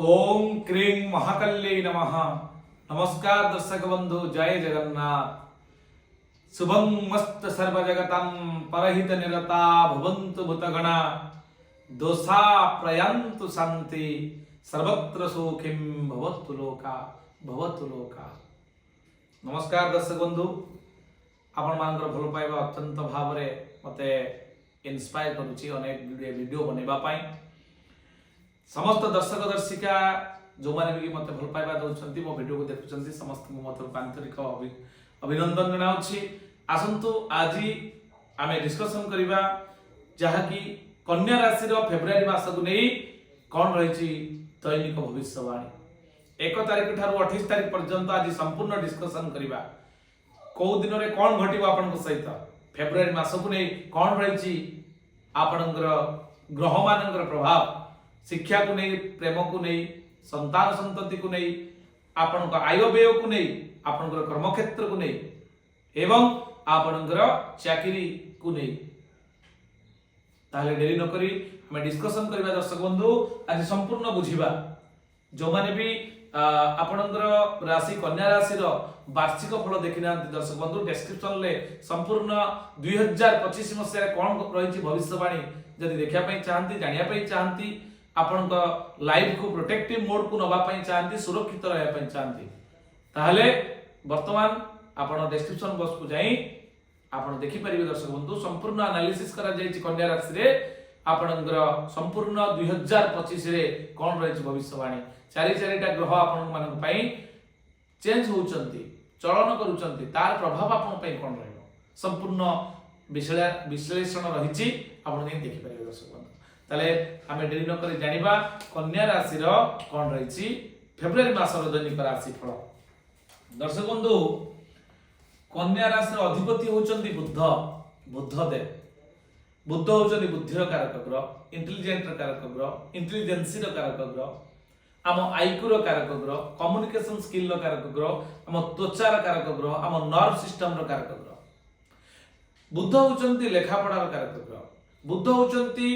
ओम क्रीं महाकल्यै नमः। नमस्कार दर्शक बंधु, जय जगन्नाथ। शुभं मस्त सर्वजगतं परहित निरता भवन्तु भूतगणा दोषा प्रयन्तु शांति सर्वत्र सुखिं भवतु लोका भवतु लोका। नमस्कार दर्शक बंधु, आपण मानकर भल पाइबा अत्यंत भाव मते इन्स्पायर करुछि अनेक वीडियो बनेबा पाई। समस्त दर्शक दर्शिका जो माने भी मते भल पाइबा दउछंती मो वीडियो को देखुछंती समस्त को मते आंतरिक अभिनंदन जनाउछि। आसंतु आज आमे डिस्कशन करिबा जहा कि कन्या राशि रो फेब्रुआरी मास को नै कोन रहिछि दैनिक भविष्यवाणी। 1 तारिख ठारू 28 तारिख पर्यंत आज संपूर्ण डिस्कशन करिबा को दिन रे कोन घटिबो आपन को सहित फेब्रुआरी मास को नै कोन रहिछि आपनकर ग्रह मानकर प्रभाव, शिक्षा को नहीं, प्रेम को नहीं, संतान संतति को नहीं, आपण आय व्यय को नहीं, आपण कर्म क्षेत्र को नहीं एवं आपण चाकरी को नहीं। ताहले डेरी न करी हमें डिस्कशन करबा दर्शक बंधु। आज संपूर्ण बुझिबा जो माने भी आपणकर राशि कन्या राशि रो वार्षिक फल देखि ना दर्शक बंधु डिस्क्रिप्शन ले संपूर्ण 2025 मसिया कोन रहिछि भविष्यवाणी जदि देखिया पई चाहंती, जानिया पई चाहंती, आपण लाइफ को प्रोटेक्टिव मोड को नबा पई चाहंती, सुरक्षित रहया पई चाहंती, ताहले वर्तमान आपण डिस्क्रिप्शन बॉक्स को जाई आपण देखि परिबे दर्शक बंधु। संपूर्ण एनालिसिस करा जायछि कन्या राशि रे आपणकर संपूर्ण 2025 रे कोन रहिछि भविष्यवाणी। चारिटा ग्रह आपण मानक पई चेंज होउचंती, चलन करूचंती, तार प्रभाव आपण पई कोन रहइबो संपूर्ण विश्लेषण रहिछि आपण नै देखि परिबे दर्शक बंधु। ताले हमें डेरी न करी जानिबा कन्या राशि रो कोन रहिछि फेब्रुआरी मास रो दैनिक राशि फल। दर्शक बंधु, कन्या राशि रो अधिपति होचंती बुध देव। बुध होचंती बुद्धिर कारक ग्रह, इंटेलिजेंट रो कारक ग्रह, इंटेलिजेंसी रो कारक ग्रह, आम आईक्यू रो कारक ग्रह, कम्युनिकेशन स्किल रो कारक ग्रह, आम त्वचा रो कारक ग्रह, आम नर्व सिस्टम रो कारक ग्रह। बुध होचंती लेखापढ़ा रो कारक ग्रह। बुध होचंती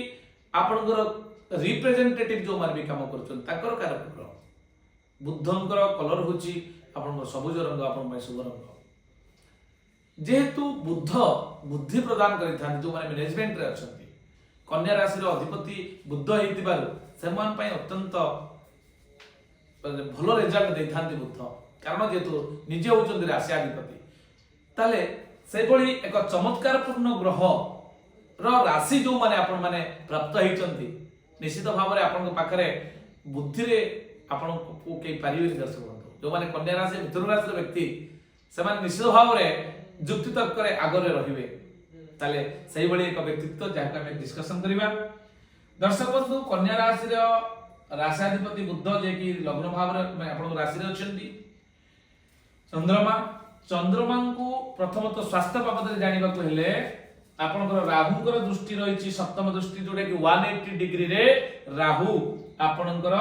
आपनकर रिप्रेजेंटेटिव जो माने भी काम करछन ताकर कारक ग्रह। बुद्धंकर कलर होची आपनकर सबुज रंग, आपन में शुभ रंग। जेहेतु बुद्ध बुद्धि प्रदान करिथान जो माने मैनेजमेंट रे अछंती, कन्या राशि रो अधिपति बुद्ध हेतिबार सेमान पई अत्यंत भलो रिजल्ट दैथांती बुद्ध, कारण जेहेतु निजे होचंती राशि अधिपति। ताले से बळी एक चमत्कार पूर्ण ग्रह राशि जो माने आपण माने प्राप्त होइचंती, निश्चित भाव रे आपण पाखरे बुद्धि रे आपण को के पारिबे दर्शक बंधु। जो माने कन्या राशि मिथुन राशि रो व्यक्ति से माने निश्चित भाव रे युक्ति तर्क रे आगरे रहिबे। ताले सही बळी एक व्यक्तित्व जाका हम डिस्कशन करिबा दर्शक बंधु। कन्या राशि रो राशाधिपति बुध जे कि लग्न भाव रे आपण राशि रे अछंती। चंद्रमा को प्रथमतः स्वास्थ्य बाबद जानिबा को हेले आपनकर राहुकर दृष्टि रहिछि सप्तम दृष्टि, जोडे कि 180 डिग्री रे राहु आपनकर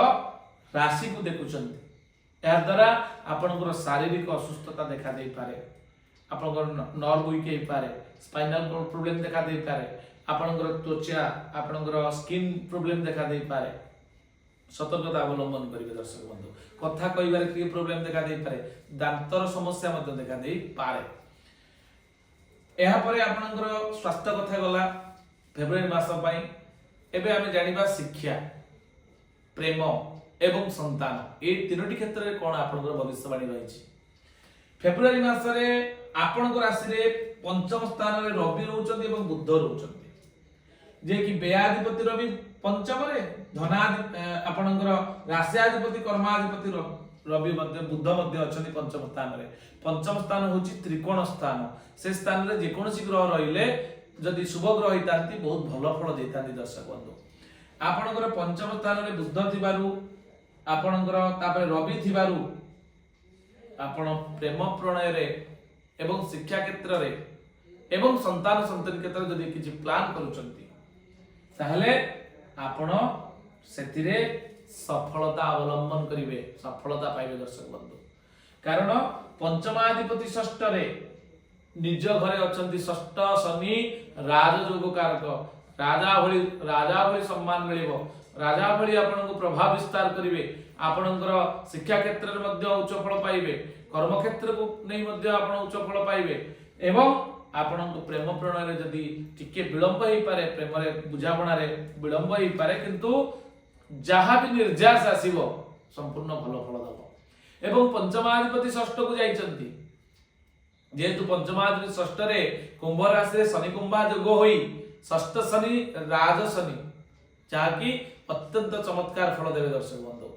राशि को देखुचंती। या द्वारा आपनकर शारीरिक असुस्थता देखा दे पारे, आपनकर नर्व वीक हे पारे, स्पाइनल प्रॉब्लम देखा दे पारे, आपनकर त्वचा आपनकर स्किन प्रॉब्लम देखा दे पारे। सतर्कता अवलंबन करिवे दर्शक बंधु। कथा कहिबार कि प्रॉब्लम देखा दे पारे, दांतर समस्या मध्य देखा दे पारे। एहा परे आपनकर स्वास्थ्य कथा गला फेब्रुआरी मास पई। एबे हमें जानिबा शिक्षा, प्रेम एवं संतान ए तीनोटी क्षेत्र रे कोन आपनकर भविष्यवाणी रहिछि। फेब्रुआरी मास रे आपनकर राशि रे पंचम स्थान रे रवि रहउचंती एवं बुध रहउचंती, जे कि व्ययाधिपति रवि पंचम रे, आपनकर राशियाधिपति कर्माधिपति रवि मध्य बुध मध्य अछंती पंचम स्थान रे। पंचम स्थान होची त्रिकोण स्थान। से स्थान रे जे कोनोसी ग्रह रहिले जदि शुभ ग्रह होइतांती बहुत भलो फल देतांती दर्शक बंधु। आपनकर पंचम स्थान रे बुध थिबारु, आपनकर तापर रवि थिबारु आपण प्रेम प्रणय रे एवं शिक्षा क्षेत्र रे एवं संतान संतति क्षेत्र रे जदि किछि प्लान करूचंती ताहले आपण सेतिरे सफलता अवलंबन करिवे, सफलता पाइबे दर्शक बंधु। कारण पंचमाधिपति षष्ठ रे निज घरे अछंती। षष्ठ शनि राजयोग कारक, राजा भली सम्मान मिलिबो, राजा भली आपन को प्रभाव विस्तार करिवे, आपणकर शिक्षा क्षेत्र में उच्च फल पाइबे, कर्म क्षेत्र को नहीं मध्य आपण उच्च फल पाइबे एवं आपण प्रेम प्रणय रे जदि टिके विलंब होई पारे, प्रेम रे बुझाबणा रे विलंब होई पारे, किंतु जहाँ भी निर्जास आसीबो संपूर्ण भल फल दबो। एवं पंचमाधिपति षष्ठ को जाइछंती, जेहेतु पंचमाधिपति षष्ठ रे कुंभ राशि रे शनि कुंभा योग होई षष्ठ शनि राज शनि जाकी अत्यंत चमत्कार फल देवे। दर्शक बंधु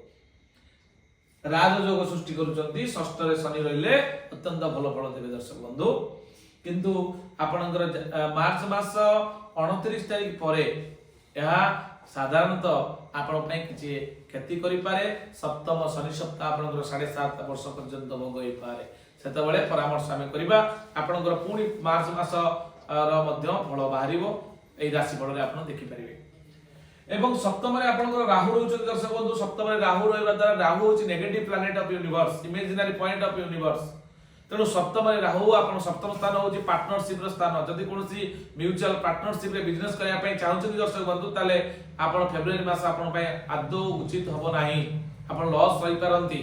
राजयोग सृष्टि करुचंती, षष्ठ रे शनि रहिले अत्यंत भल फल देवे। दर्शक बंधु किंतु आपणकर मार्च मास 29 तारिख परे यह साधारणतः आपण पई किछि क्षति करि पारे। सप्तम शनि सप्ताह आपणकर 7.5 वर्ष पर्यंत भोग होई पारे, सेते बेले परामर्श आमे करिबा। आपणकर पुणी मार्च मास रो मध्य फल बाहरिबो, एई राशि फल रे आपण देखि परिबे। एवं सप्तम रे आपणकर राहु रहउछ। दर्शक बंधु सप्तम रे राहु रहइबा द्वारा राहु होछि negative planet of universe, imaginary point of universe. तेणु सप्तम रे राहु आपण सप्तम स्थान होछि पार्टनरशिप रो स्थान। जदि कोनोसी म्यूचुअल पार्टनरशिप रे बिजनेस करिया पई चाहउछन दर्शक बंधु, ताले आपण फेब्रुआरी मास आपण पई आदौ उचित हबो नाही, आपण लॉस होई पारंती।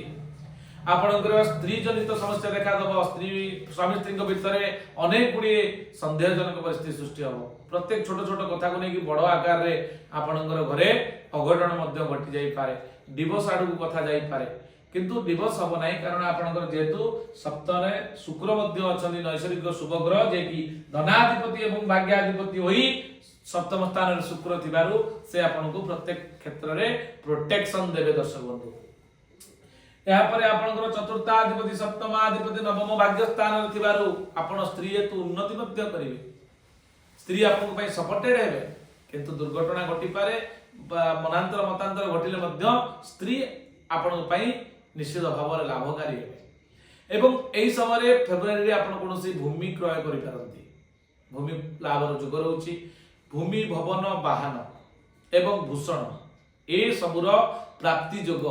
आपणकर स्त्री जनित समस्या देखा दबो, स्त्री स्वामी स्त्री भितर अनेक गुडी संदेहजनक परिस्थिति सृष्टि हबो। प्रत्येक छोट छोट कथा को नेकी बड़ आकार रे आपणकर घरे अघटन मध्य घटी जाई पारे, डिवोर्स आडू कथा जाई पारे, किंतु डिवोर्स हबो नाही। कारण आपणकर जेहेतु सप्तमे शुक्र मध्य अछनी नैसर्गिक शुभ ग्रह, जे कि धनाधिपति एवं भाग्याधिपति होई सप्तम स्थान रे शुक्र थिबारु से आपनको प्रत्येक क्षेत्र रे प्रोटेक्शन देबे। दर्शक बंधु यहाँ पर आपनकर चतुर्थाधिपति सप्तमाधिपति नवम भाग्य स्थान रे थिबारु आपण स्त्री हेतु उन्नति मध्य करिवे, स्त्री आपनको पई सपोर्टेड हेबे, किंतु दुर्घटना घटी पारे, मनांतर मतांतर घटिले मध्य स्त्री आपनको पई निश्चित भाव रे लाभकारी हेबे। एवं एई समय रे फेब्रुआरी रे आपण कोनोसी भूमि क्रय करि पारंती, भूमि लाभ रो जोग रहउची। भूमि भवन वाहन एवं भूषण ए सबुर प्राप्ति जोग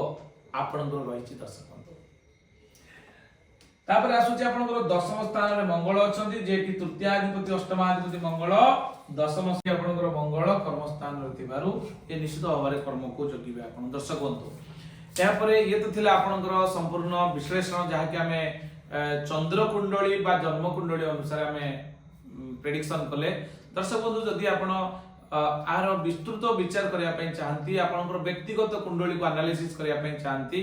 आपणकर रहिछि। दर्शक बंधु तापर आसुछि आपणकर दशम स्थान रे मंगल अछंती, जे कि तृतीयाधिपति अष्टमाधिपति मंगल दशम से आपणकर मंगल कर्म स्थान रे थिबारु ए निश्चित भाବରେ कर्म को जोगिबे आपण। दर्शक बंधु या परे ये तो थिला आपणकर संपूर्ण विश्लेषण, जहा कि हमें चंद्र कुंडली बा जन्म कुंडली अनुसार हमें प्रेडिक्शन कले। दर्शक बंधु जदि आपण आर विस्तृत विचार करिया पई चाहंती, आपनकर व्यक्तिगत कुंडली को एनालिसिस करिया पई चाहंती,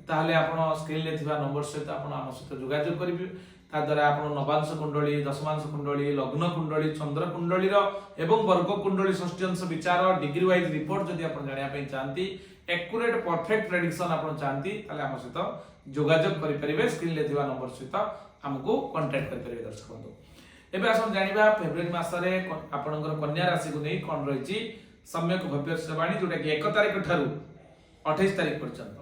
ताहले आपण स्क्रीन ले थिबा नंबर सहित आपण आम सहित जोगाजोग करिबे। ता द्वारा आपण नवांश कुंडली, दशमांश कुंडली, लग्न कुंडली, चंद्र कुंडली रो एवं वर्ग कुंडली षष्ठ्यांश विचार डिग्री वाइज रिपोर्ट जदि आपण जानिया पई चाहंती, एक्यूरेट परफेक्ट प्रेडिक्शन आपण चाहंती, ताहले आम सहित जोगाजोग करि परिबे। स्क्रीन ले थिबा नंबर सहित हमको कांटेक्ट करि परिबे। दर्शक बंधु एबे आसन जानिबा फेब्रुआरी मास रे आपनकर कन्या राशि को नै कोन रहिछि सम्यक भविष्यवाणी, जोटा कि 1 तारिख ठारू 28 तारिख पर्यंत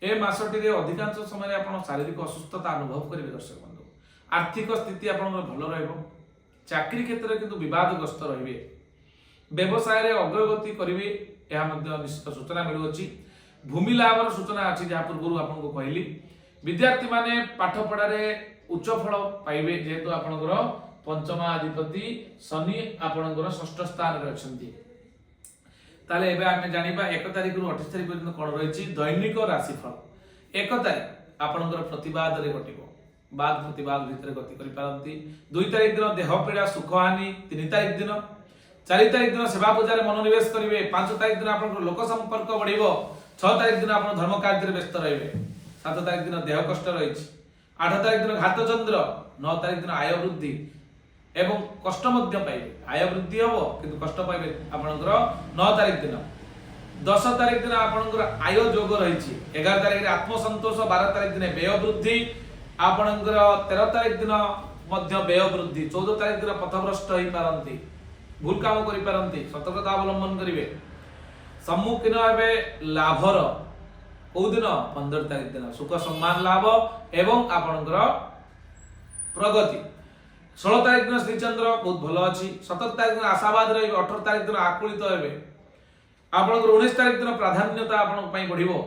ए मासटी रे अधिकांश समय रे आपण शारीरिक असुस्थता अनुभव करिवे। दर्शक बंधु आर्थिक स्थिति आपनकर भलो रहइबो, चाकरी क्षेत्र रे किंतु विवादग्रस्त रहिबे, व्यवसाय रे अग्रगति करिवे, एहा मध्ये निश्चित सूचना मिलु अछि। भूमि लाभर सूचना अछि, जहा पूर्व आपनको कहली। विद्यार्थी माने पाठ पढा रे उच्च फल पाइबे, जेहेतु आपनकर पंचमाधिपति शनि आपनकर षष्ठ स्थान रे अछंती। ताले एबे आमे जानिबा 1 तारिख रु 28 तारिख पर्यंत कोन रहिछि दैनिक राशिफल। 1 तारिख आपनकर प्रतिवाद रे घटिबो, बाद प्रतिवाद भितर गति करि पारंती। 2 तारिख दिन देह पीड़ा सुख हानि, 3 तारिख दिन 4 तारिख दिन सेवा पूजा रे मनोनिवेश करिवे, 5 तारिख दिन आपनकर लोक संपर्क बढ़िबो, 6 तारिख दिन आपन धर्म कार्य रे व्यस्त रहिबे, 7 तारिख दिन देह कष्ट रहिछि, 8 तारिख दिन घात चंद्र, 9 तारिख दिन आय वृद्धि एवं कष्ट मध्य पाइबे। आय वृद्धि हबो किंतु कष्ट पाइबे आपनकर 9 तारिख दिन। 10 तारिख दिन आपनकर आय जोग रहिछि, 11 तारिख रे आत्मसंतोष, 12 तारिख दिन व्यय वृद्धि आपनकर, 13 तारिख दिन मध्य व्यय वृद्धि, 14 तारिख दिन पथभ्रष्ट होई पारंती, भूल काम करि पारंती, सतर्कता अवलंबन करिवे। सम्मुखीन हेबे लाभर ओ दिन 15 तारिख दिन सुख सम्मान लाभ एवं आपनकर प्रगति। 16 तारिख दिन श्रीचंद्र बहुत भलो अछि, 17 तारिख दिन आशावाद रहिबे, 18 तारिख दिन आकुलित हेबे आपनकर, 19 तारिख दिन प्राधान्यता आपन पई बढ़िबो,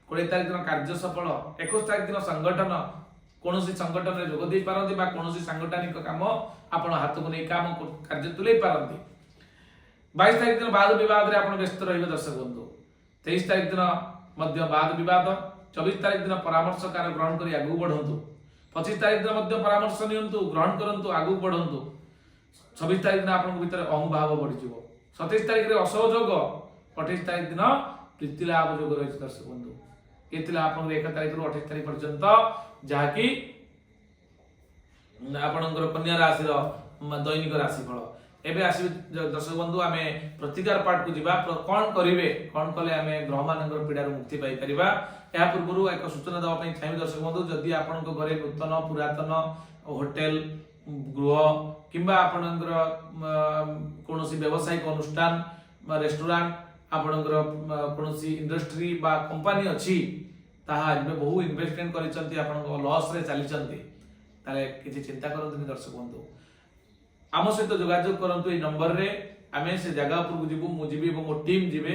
20 तारिख दिन कार्य सफल, 21 तारिख दिन संगठन कोनोसी संगठन रे जोग देई पारंती बा कोनोसी सांगठनिक काम आपन हाथ को नै काम कार्य तुलै पारंती। 22 तारिख दिन वाद विवाद रे आपन व्यस्त रहिबे। दर्शक बंधु 23 तारिख दिन मध्य वाद विवाद 24 तारिख दिन परामर्श कार ग्रहण करी आगू बढ़ंतु 25 तारिख दिन मध्य परामर्श नियंतु ग्रहण करंतु आगू बढ़ंतु 26 तारिख दिन आपन भीतर अहं भाव बढ़ी जिवो 27 तारिख रे असह योग 28 तारिख दिन प्रीति लाभ योग रही दर्शक बंधु ये थिला आपन 1 तारिख रु 28 तारिख पर्यंत जहाँकि आपनकर कन्या राशि दैनिक राशि फल एबे आसी दर्शक बंधु आमे प्रतिकार पाठ को जिबा कोन करिवे कोन कले आमे ग्रह मानकर पीड़ा मुक्ति पाई परिबा या पूर्व एक सूचना दवा पई चाहिए दर्शक बंधु जदि आपनक घरे नूतन पुरातन होटल गृह किंबा आपनकर कोनोसी व्यावसायिक अनुष्ठान रेस्टोरेंट आपनकर कोनोसी इंडस्ट्री बा कंपनी अछि ताहा बहु इन्वेस्टमेंट करिसंती आपनक लॉस रे चली चंती ताले किछि चिंता करंतु दर्शक बंधु आम सहित जोगाजोग करंतु ए नंबर रे आमे से जगह पर जिबु मु जिबि एवं मो टीम जिबे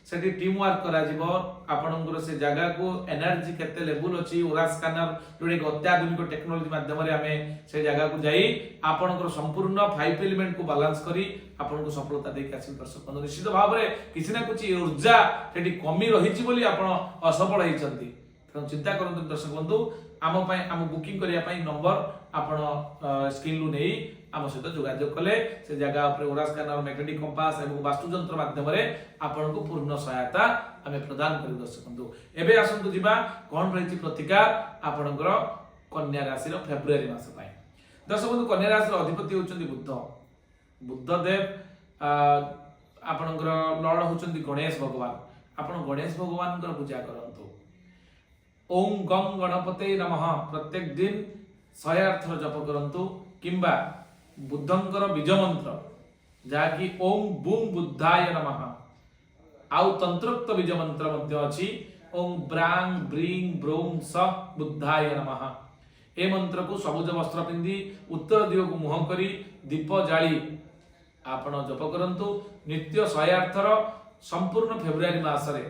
सेठी टीम वर्क करा जिवो आपनकर से जगह को एनर्जी केते लेवल अछि ओरा स्कैनर जोडे अत्याधुनिक टेक्नोलॉजी माध्यम रे आमे से जगह को जाई आपनकर संपूर्ण 5 एलिमेंट को बैलेंस करी आपनको सफलता देख आसी दर्शक बंधु निश्चित भाव रे किछि ना कुछ ऊर्जा सेठी कमी रहिछि बोली आपण असफल होइचंती त चिंता करंतु दर्शक बंधु आम बुकिंग करिया नंबर आपण स्क्रीन लु नहीं आम सहित जोगाजोग कले से जगह पर ओरा स्कैनर मैग्नेटिक कंपास एवं वास्तुतंत्र माध्यम रे आपण को पूर्ण सहायता आमे प्रदान करू दर्शक बंधु एबे आसंतु जिबा कोन रहिछि प्रतिकार आपनकर कन्या राशि रो फेब्रुआरी मास पय दर्शक बंधु कन्या राशि रो अधिपति होचंदी बुद्ध देव आपनकर लॉर्ड होचंदी गणेश भगवान आपण गणेश भगवान कर पूजा करंतु ओम गं गणपते नमः प्रत्येक दिन 108 थर जप करंतु किंबा बुद्धंकर बीज मंत्र जाकी ओम बूम बुद्धाय नमः आउ तंत्रोक्त बीज मंत्र मध्य अछि ओम ब्रांग ब्रींग ब्रोम स बुद्धाय नमः ए मंत्र को सबुज वस्त्र पिंदी उत्तर दिग को मुह करी दीप जाली आपण जप करंतु नित्य 108 थर संपूर्ण फेब्रुआरी मास रे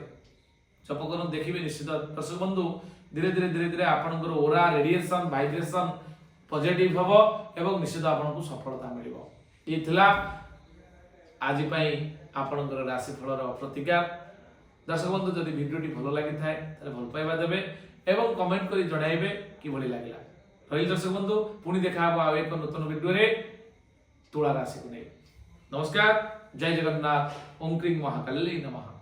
जप करन देखिबे निश्चित दर्शक बंधु धीरे धीरे आपनकर ओरा रेडिएशन वाइब्रेशन पॉजिटिव हबो एवं निश्चित आपनको सफलता मिलिबो ई थिला आज पई आपनकर राशि फलर प्रतिकार दर्शक बंधु जदि वीडियोटी भलो लागि थाए ताले भल पाइबा देबे एवं कमेंट करी जणाइबे कि भली लागिला रहिल दर्शक बंधु पुनी देखा हबो आ एक नूतन वीडियो रे तुला राशि को नै नमस्कार जय जगन्नाथ ओम क्रीं महाकाली नमः।